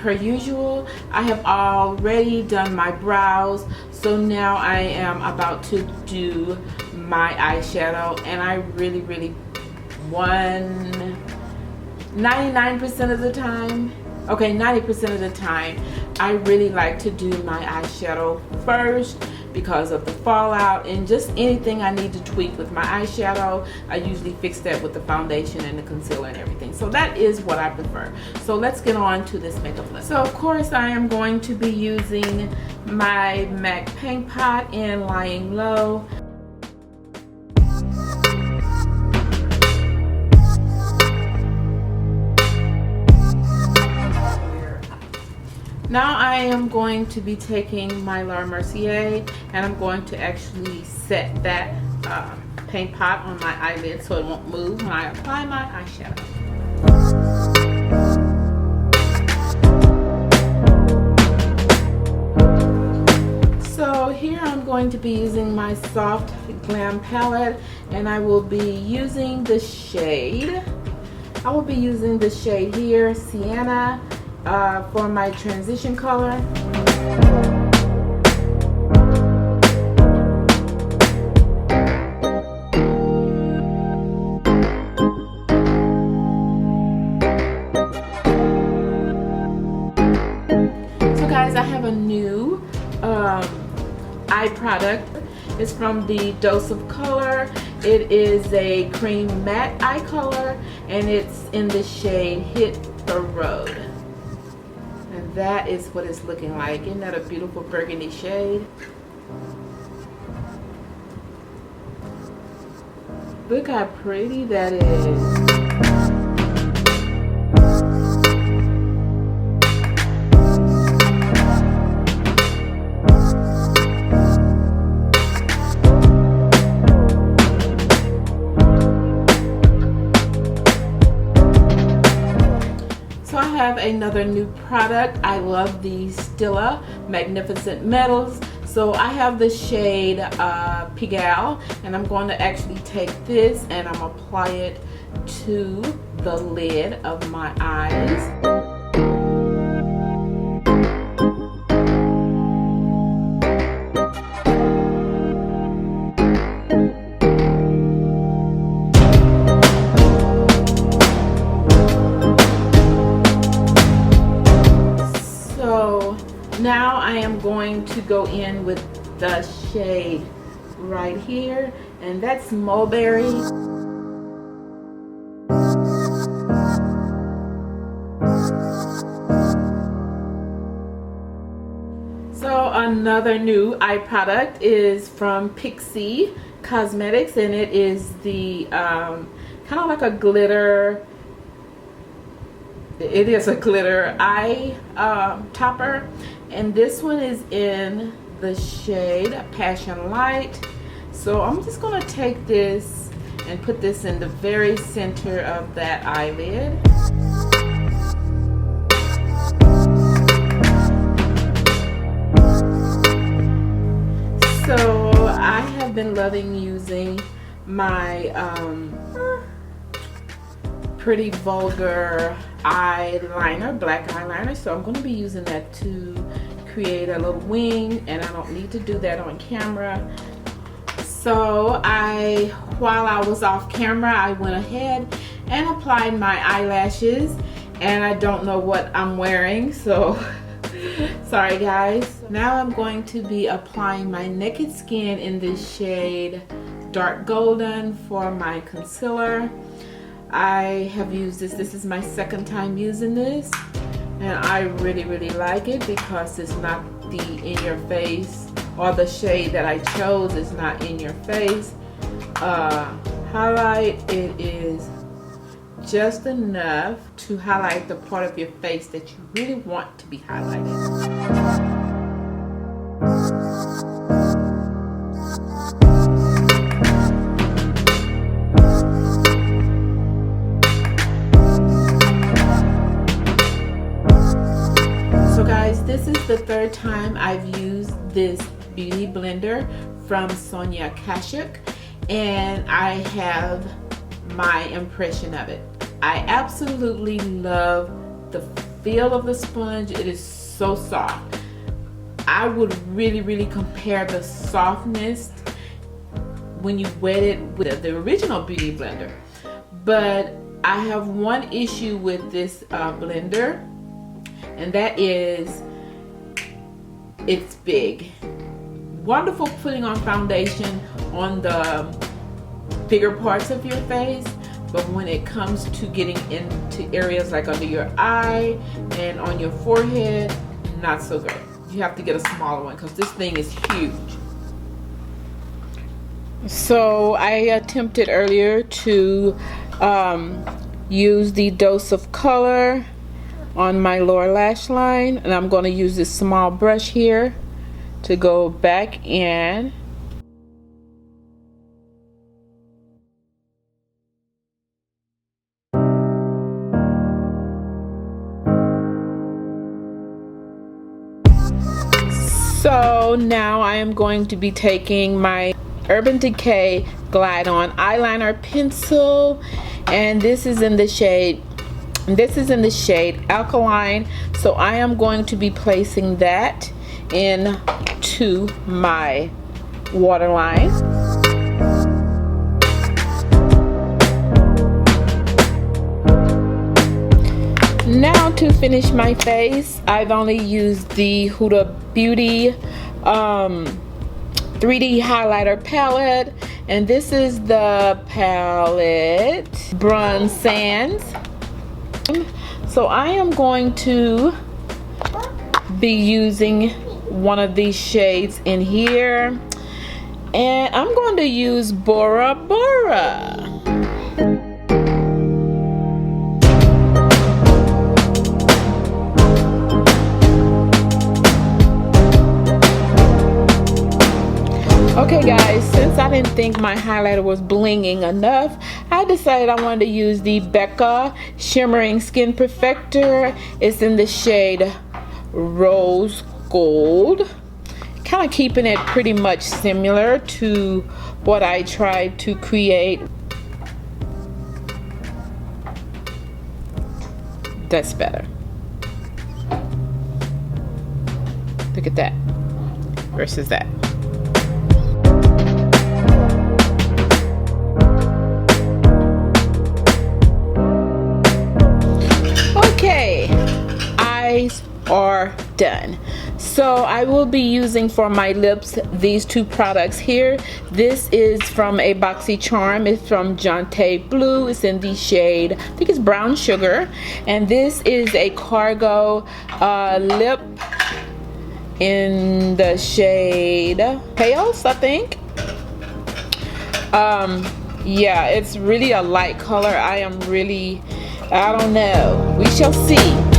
per usual, I have already done my brows, so now I am about to do my eyeshadow, and I really 99% of the time, okay, 90% of the time, I really like to do my eyeshadow first because of the fallout and just anything I need to tweak with my eyeshadow. I usually fix that with the foundation and the concealer and everything. So that is what I prefer. So let's get on to this makeup look. So of course I am going to be using my MAC Paint Pot in Lying Low. Now I am going to be taking my La Mercier and I'm going to actually set that paint pot on my eyelid so it won't move when I apply my eyeshadow. So here I'm going to be using my Soft Glam palette, and I will be using the shade. I will be using the shade here, Sienna, for my transition color. So guys, I have a new eye product. It's from the Dose of Color. It is a cream matte eye color, and it's in the shade Hit the Road. And that is what it's looking like. Isn't that a beautiful burgundy shade? Look how pretty that is. So I have another new product. I love the Stila Magnificent Metals. So I have the shade Pigalle, and I'm going to actually take this and I'm going to apply it to the lid of my eyes. Now I am going to go in with the shade right here, and that's Mulberry. So another new eye product is from Pixie Cosmetics, and it is the kind of like a glitter. It is a glitter eye topper, and this one is in the shade Passion Light. So I'm just going to take this and put this in the very center of that eyelid. So I have been loving using my Pretty Vulgar eyeliner, black eyeliner, so I'm going to be using that to create a little wing, and I don't need to do that on camera. So while I was off camera, I went ahead and applied my eyelashes, and I don't know what I'm wearing, so sorry guys. Now I'm going to be applying my Naked Skin in this shade Dark Golden for my concealer. I have used this is my second time using this, and I really like it because it's not the in your face, or the shade that I chose is not in your face highlight. It is just enough to highlight the part of your face that you really want to be highlighted. This is the third time I've used this beauty blender from Sonia Kashuk, and I have my impression of it. I absolutely love the feel of the sponge, it is so soft. I would really compare the softness when you wet it with the original Beauty Blender. But I have one issue with this blender, and that is it's big. Wonderful putting on foundation on the bigger parts of your face, but when it comes to getting into areas like under your eye and on your forehead, not so great. You have to get a smaller one because this thing is huge. So I attempted earlier to use the dose of color on my lower lash line, and I'm going to use this small brush here to go back in. So now I am going to be taking my Urban Decay Glide On eyeliner pencil, and this is in the shade Alkaline. So I am going to be placing that into my waterline. Now to finish my face, I've only used the Huda Beauty 3D highlighter palette, and this is the palette Bronze Sands. So I am going to be using one of these shades in here, and I'm going to use Bora Bora. Okay guys, since I didn't think my highlighter was blinging enough, I decided I wanted to use the Becca Shimmering Skin Perfector. It's in the shade Rose Gold. Kind of keeping it pretty much similar to what I tried to create. That's better. Look at that versus that. Okay, eyes are done. So I will be using for my lips these two products here. This is from a BoxyCharm. It's from Jante Blue. It's in the shade, I think it's Brown Sugar. And this is a Cargo lip in the shade Pales, I think. Yeah, it's really a light color. I don't know. We shall see.